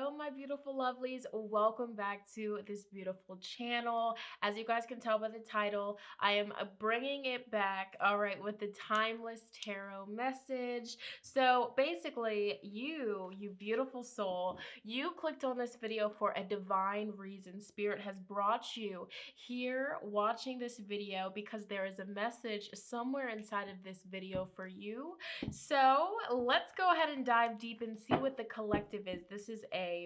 Hello, my beautiful lovelies. Welcome back to this beautiful channel. As you guys can tell by the title, I am bringing it back, all right, with the timeless tarot message. So basically, you beautiful soul, you clicked on this video for a divine reason. Spirit has brought you here watching this video because there is a message somewhere inside of this video for you. So let's go ahead and dive deep and see what the collective is. This is a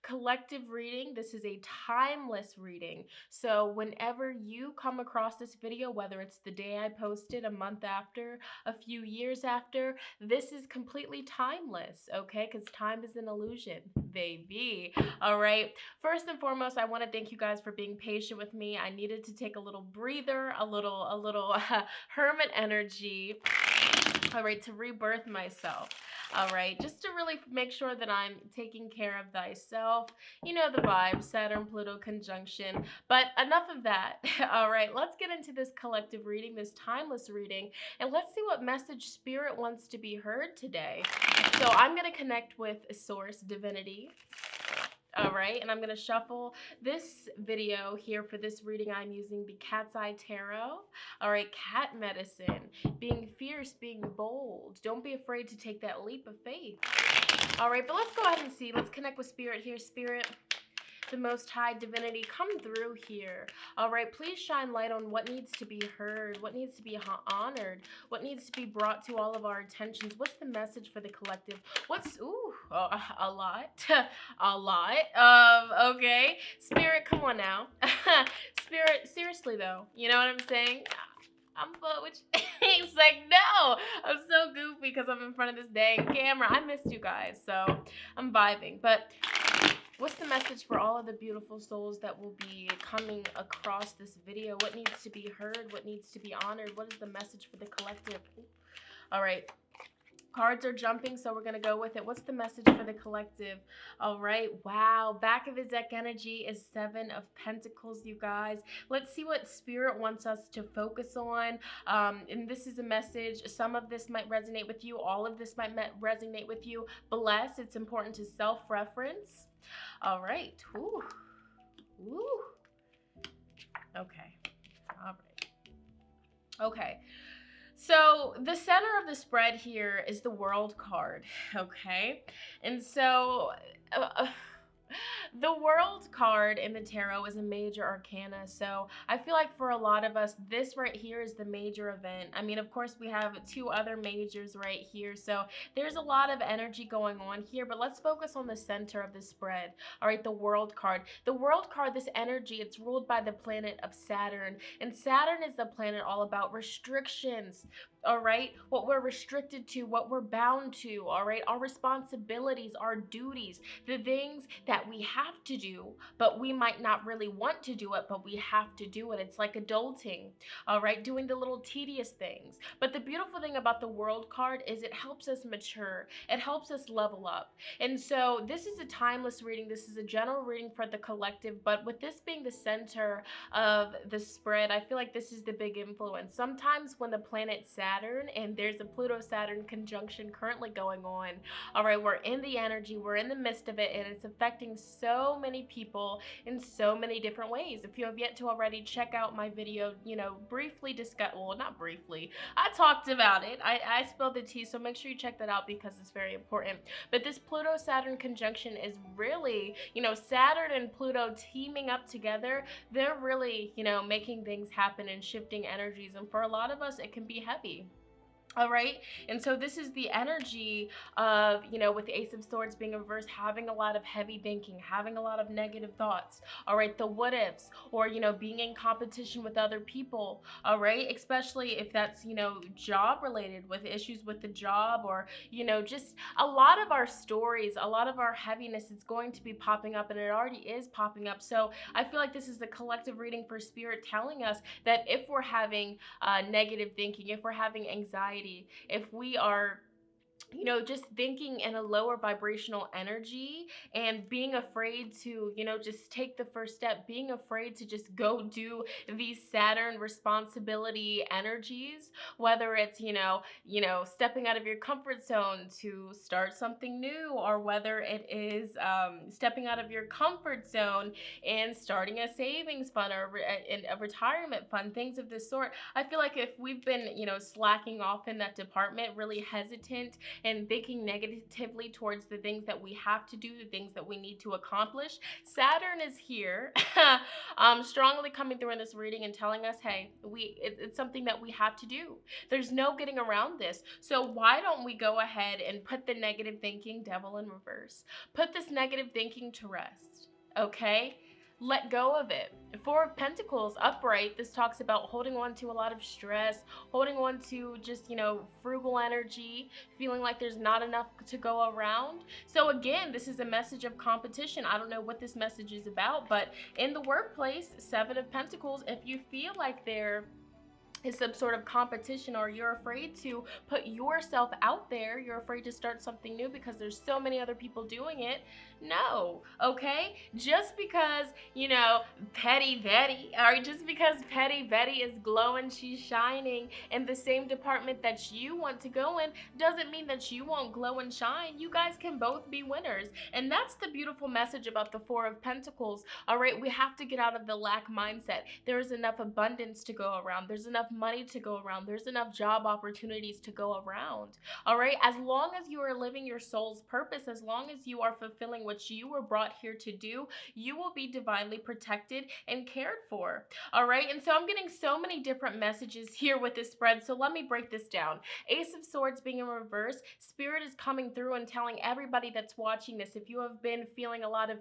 collective reading. This is a timeless reading. So whenever you come across this video, whether it's the day I posted, a month after, a few years after, this is completely timeless, okay? Because time is an illusion, baby. All right. First and foremost, I want to thank you guys for being patient with me. I needed to take a little breather, a little hermit energy, all right, to rebirth myself. All right, just to really make sure that I'm taking care of thyself. You know the vibe, Saturn, Pluto conjunction. But enough of that. All right, let's get into this collective reading, this timeless reading, and let's see what message Spirit wants to be heard today. So I'm going to connect with Source Divinity. All right, and I'm going to shuffle this video here for this reading. I'm using the Cat's Eye Tarot. All right, cat medicine, being fierce, being bold. Don't be afraid to take that leap of faith. All right, but let's go ahead and see. Let's connect with Spirit here. Spirit, the Most High Divinity, come through here. All right, please shine light on what needs to be heard, what needs to be honored, what needs to be brought to all of our attentions. What's the message for the collective? What's, a lot, a lot. Okay, Spirit, come on now. Spirit, seriously though, you know what I'm saying? I'm full with He's like, no, I'm so goofy because I'm in front of this dang camera. I missed you guys, so I'm vibing. But what's the message for all of the beautiful souls that will be coming across this video? What needs to be heard? What needs to be honored? What is the message for the collective? All right. Cards are jumping, so we're going to go with it. What's the message for the collective? All right. Wow. Back of his deck energy is Seven of Pentacles, you guys. Let's see what Spirit wants us to focus on. And this is a message. Some of this might resonate with you. All of this might resonate with you. Bless. It's important to self-reference. All right. Ooh. Ooh. Okay. All right. Okay. So the center of the spread here is the World card, okay? And so the World card in the tarot is a major arcana, so I feel like for a lot of us, this right here is the major event. I mean, of course, we have two other majors right here, so there's a lot of energy going on here, but let's focus on the center of the spread. All right, the World card. The World card, this energy, it's ruled by the planet of Saturn, and Saturn is the planet all about restrictions. All right, what we're restricted to, what we're bound to, all right, our responsibilities, our duties, the things that we have to do, but we might not really want to do it, but we have to do it. It's like adulting, all right, doing the little tedious things. But the beautiful thing about the World card is it helps us mature. It helps us level up. And so this is a timeless reading. This is a general reading for the collective, but with this being the center of the spread, I feel like this is the big influence. Sometimes when the planet Saturn, and there's a Pluto-Saturn conjunction currently going on, all right, we're in the energy, we're in the midst of it, and it's affecting so many people in so many different ways. If you have yet to already check out my video, briefly discuss, well, not briefly, I talked about it. I spilled the tea, so make sure you check that out because it's very important. But this Pluto-Saturn conjunction is really, Saturn and Pluto teaming up together, they're really, making things happen and shifting energies. And for a lot of us, it can be heavy. All right, and so this is the energy of, with the Ace of Swords being in reverse, having a lot of heavy thinking, having a lot of negative thoughts, all right, the what ifs, or, being in competition with other people, all right, especially if that's, job related, with issues with the job, or, just a lot of our stories, a lot of our heaviness is going to be popping up, and it already is popping up. So I feel like this is the collective reading for Spirit telling us that if we're having negative thinking, if we're having anxiety, if we are just thinking in a lower vibrational energy and being afraid to, just take the first step, being afraid to just go do these Saturn responsibility energies, whether it's, stepping out of your comfort zone to start something new, or whether it is stepping out of your comfort zone and starting a savings fund or a retirement fund, things of this sort. I feel like if we've been, slacking off in that department, really hesitant and thinking negatively towards the things that we have to do, the things that we need to accomplish, Saturn is here, strongly coming through in this reading and telling us, hey, it's something that we have to do. There's no getting around this. So why don't we go ahead and put the negative thinking, devil in reverse, put this negative thinking to rest, okay? Let go of it. Four of Pentacles upright, this talks about holding on to a lot of stress, holding on to just, frugal energy, feeling like there's not enough to go around. So again, this is a message of competition. I don't know what this message is about, but in the workplace, Seven of Pentacles, if you feel like there is some sort of competition, or you're afraid to put yourself out there, you're afraid to start something new because there's so many other people doing it, no, okay? Just because, Petty Betty, or just because Petty Betty is glowing, she's shining in the same department that you want to go in, doesn't mean that you won't glow and shine. You guys can both be winners. And that's the beautiful message about the Four of Pentacles, all right? We have to get out of the lack mindset. There is enough abundance to go around. There's enough money to go around. There's enough job opportunities to go around, all right? As long as you are living your soul's purpose, as long as you are fulfilling what you were brought here to do, you will be divinely protected and cared for, all right? And so I'm getting so many different messages here with this spread, so let me break this down. Ace of Swords being in reverse, Spirit is coming through and telling everybody that's watching this, if you have been feeling a lot of,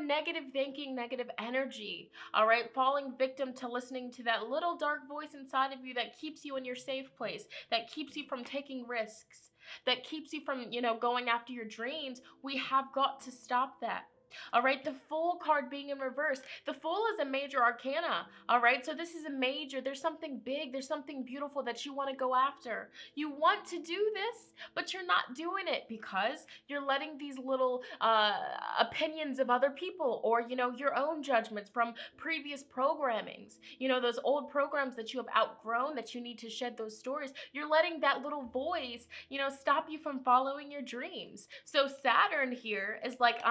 negative thinking, negative energy, all right, falling victim to listening to that little dark voice inside of you that keeps you in your safe place, that keeps you from taking risks, that keeps you from, going after your dreams, we have got to stop that. All right, the Fool card being in reverse. The Fool is a major arcana, all right? So this is a major, there's something big, there's something beautiful that you want to go after. You want to do this, but you're not doing it because you're letting these little opinions of other people, or, your own judgments from previous programmings, those old programs that you have outgrown, that you need to shed those stories. You're letting that little voice, stop you from following your dreams. So Saturn here is like,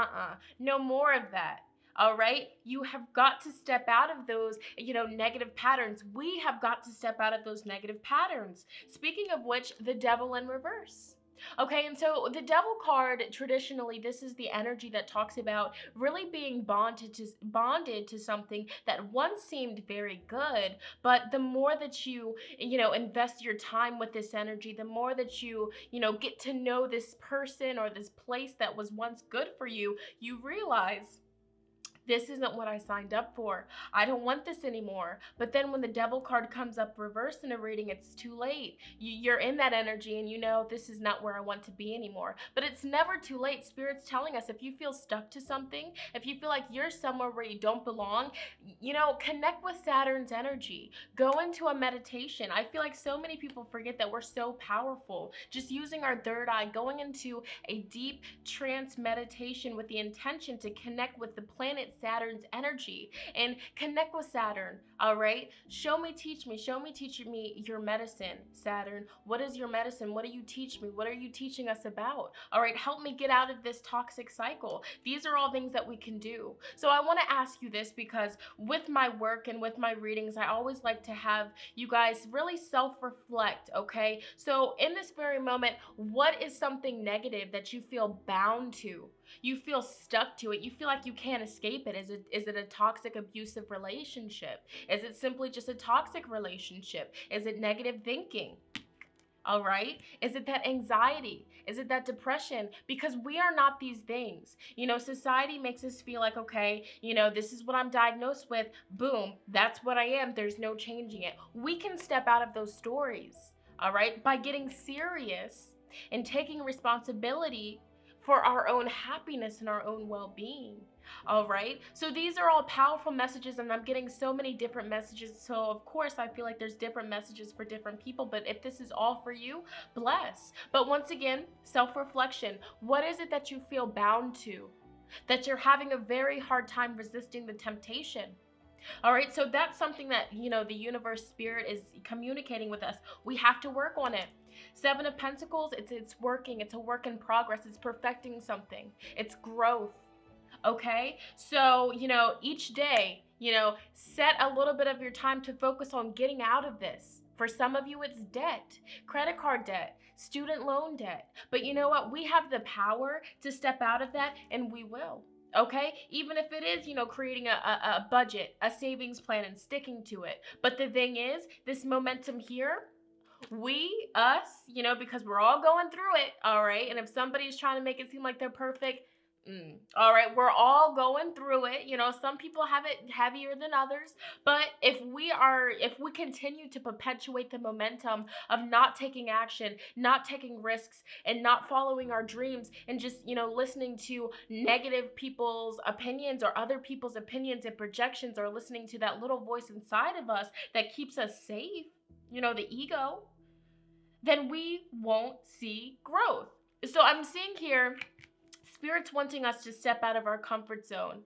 no more of that. All right, you have got to step out of those, negative patterns. We have got to step out of those negative patterns. Speaking of which, the Devil in reverse. Okay, and so the Devil card, traditionally, this is the energy that talks about really being bonded to something that once seemed very good, but the more that you, invest your time with this energy, the more that you, get to know this person or this place that was once good for you, you realize, this isn't what I signed up for. I don't want this anymore. But then when the Devil card comes up reversed in a reading, it's too late. You're in that energy and this is not where I want to be anymore. But it's never too late. Spirit's telling us, if you feel stuck to something, if you feel like you're somewhere where you don't belong, connect with Saturn's energy. Go into a meditation. I feel like so many people forget that we're so powerful. Just using our third eye, going into a deep trance meditation with the intention to connect with the planet Saturn's energy and connect with Saturn, all right? Show me, teach me your medicine, Saturn. What is your medicine? What do you teach me? What are you teaching us about? All right, help me get out of this toxic cycle. These are all things that we can do. So I want to ask you this, because with my work and with my readings, I always like to have you guys really self-reflect, okay? So in this very moment, what is something negative that you feel bound to? You feel stuck to it. You feel like you can't escape it. Is it a toxic, abusive relationship? Is it simply just a toxic relationship? Is it negative thinking? All right? Is it that anxiety? Is it that depression? Because we are not these things. Society makes us feel like, okay, this is what I'm diagnosed with. Boom, that's what I am. There's no changing it. We can step out of those stories, all right, by getting serious and taking responsibility for our own happiness and our own well-being. All right. So these are all powerful messages, and I'm getting so many different messages. So of course, I feel like there's different messages for different people, but if this is all for you, bless. But once again, self-reflection. What is it that you feel bound to? That you're having a very hard time resisting the temptation? All right. So that's something that, the universe spirit is communicating with us. We have to work on it. Seven of Pentacles, it's working. It's a work in progress. It's perfecting something. It's growth. Okay, so each day, set a little bit of your time to focus on getting out of this. For some of you, it's debt, credit card debt, student loan debt. But you know what? We have the power to step out of that, and we will. Okay, even if it is, creating a budget, a savings plan, and sticking to it. But the thing is, this momentum here, us, because we're all going through it. All right, and if somebody's trying to make it seem like they're perfect, all right, we're all going through it. Some people have it heavier than others, but if we continue to perpetuate the momentum of not taking action, not taking risks, and not following our dreams, and just listening to negative people's opinions or other people's opinions and projections, or listening to that little voice inside of us that keeps us safe, the ego, then we won't see growth. So I'm seeing here Spirit's wanting us to step out of our comfort zone.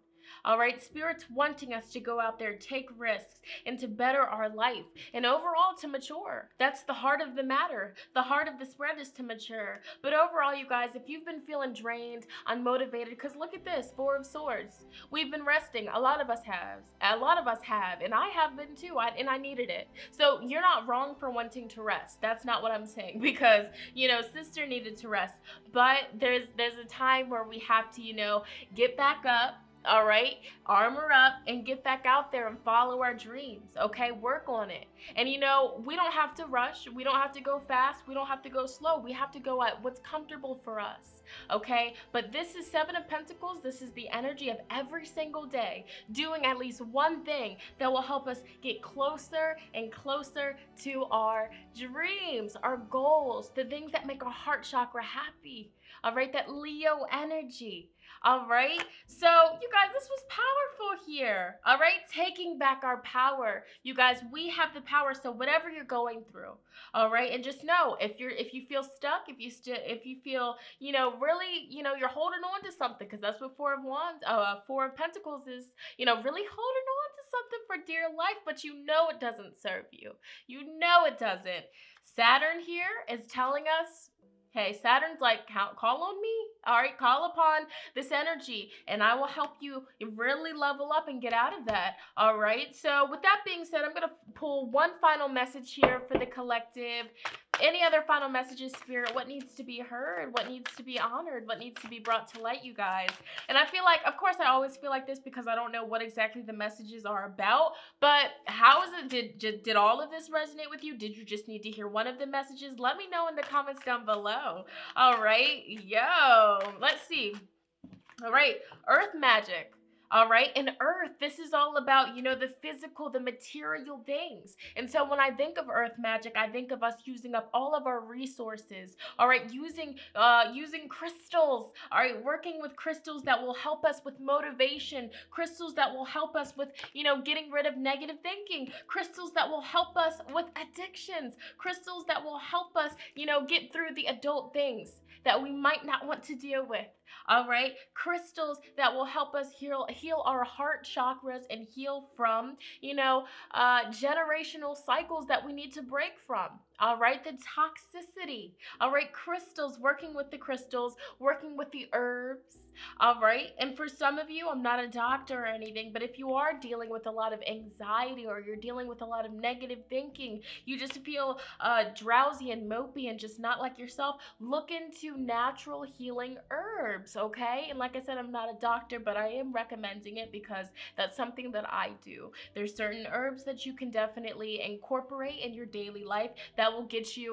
All right, Spirit's wanting us to go out there, take risks, and to better our life, and overall to mature. That's the heart of the matter. The heart of the spread is to mature. But overall, you guys, if you've been feeling drained, unmotivated, because look at this, Four of Swords. We've been resting. A lot of us have, and I have been too, and I needed it. So you're not wrong for wanting to rest. That's not what I'm saying, because, sister needed to rest. But there's a time where we have to, get back up. All right, armor up and get back out there and follow our dreams. Okay, work on it. And we don't have to rush. We don't have to go fast. We don't have to go slow. We have to go at what's comfortable for us. Okay, but this is Seven of Pentacles. This is the energy of every single day doing at least one thing that will help us get closer and closer to our dreams, our goals, the things that make our heart chakra happy. All right, that Leo energy. All right, so you guys, this was powerful here. All right, taking back our power. You guys, we have the power. So whatever you're going through, all right, and just know if you feel stuck, if you feel really you're holding on to something, because that's what Four of Pentacles is. Really holding on to something for dear life, but it doesn't serve you. It doesn't. Saturn here is telling us, hey, Saturn's like, call on me. All right, call upon this energy, and I will help you really level up and get out of that. All right, so with that being said, I'm going to pull one final message here for the collective. Any other final messages, Spirit? What needs to be heard? What needs to be honored? What needs to be brought to light, you guys? And I feel like, of course, I always feel like this because I don't know what exactly the messages are about, but how is it, did all of this resonate with you? Did you just need to hear one of the messages? Let me know in the comments down below. All right, let's see. All right, Earth magic. All right, and Earth, this is all about, the physical, the material things. And so when I think of Earth magic, I think of us using up all of our resources. All right, using crystals. All right, working with crystals that will help us with motivation, crystals that will help us with, getting rid of negative thinking, crystals that will help us with addictions, crystals that will help us, get through the adult things that we might not want to deal with. All right, crystals that will help us heal our heart chakras and heal from, generational cycles that we need to break from. All right, the toxicity. All right, crystals, working with the crystals, working with the herbs. All right, and for some of you, I'm not a doctor or anything, but if you are dealing with a lot of anxiety or you're dealing with a lot of negative thinking, you just feel drowsy and mopey and just not like yourself, look into natural healing herbs, okay? And like I said, I'm not a doctor, but I am recommending it because that's something that I do. There's certain herbs that you can definitely incorporate in your daily life that will get you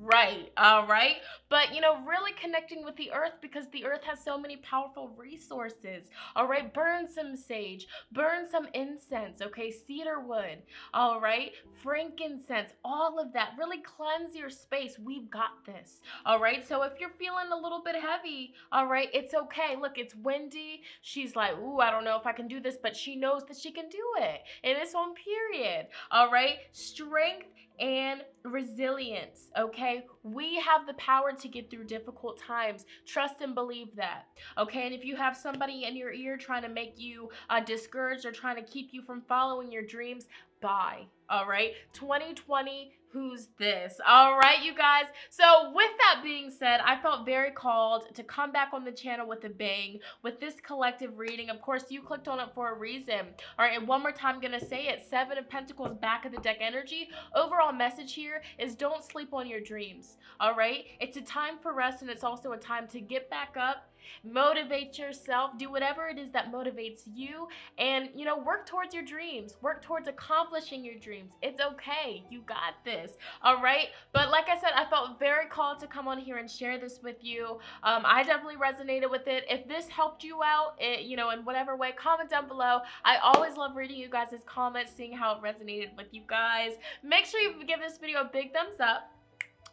Right, all right. But, really connecting with the earth because the earth has so many powerful resources. All right, burn some sage, burn some incense, okay, cedar wood, all right, frankincense, all of that. Really cleanse your space. We've got this, all right. So if you're feeling a little bit heavy, all right, it's okay. Look, it's windy. She's like, ooh, I don't know if I can do this, but she knows that she can do it. And it's on period, all right. Strength and resilience, okay? We have the power to get through difficult times. Trust and believe that, okay? And if you have somebody in your ear trying to make you discouraged or trying to keep you from following your dreams, bye, all right? 2020, who's this? All right, you guys. So with that being said, I felt very called to come back on the channel with a bang with this collective reading. Of course, you clicked on it for a reason. All right, and one more time, I'm going to say it. Seven of Pentacles, back of the deck energy. Overall message here is don't sleep on your dreams, all right? It's a time for rest, and it's also a time to get back up, motivate yourself, do whatever it is that motivates you, and, work towards your dreams, work towards accomplishing your dreams. It's okay. You got this, all right? But like I said, I felt very called to come on here and share this with you. I definitely resonated with it. If this helped you out, in whatever way, comment down below. I always love reading you guys' comments, seeing how it resonated with you guys. Make sure you give this video a big thumbs up.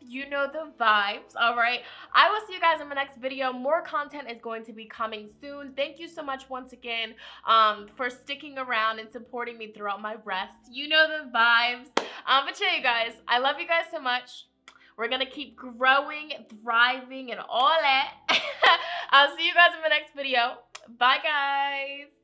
You know the vibes, all right? I will see you guys in my next video. More content is going to be coming soon. Thank you so much once again for sticking around and supporting me throughout my rest. You know the vibes. But yeah, you guys, I love you guys so much. We're going to keep growing, thriving, and all that. I'll see you guys in my next video. Bye, guys.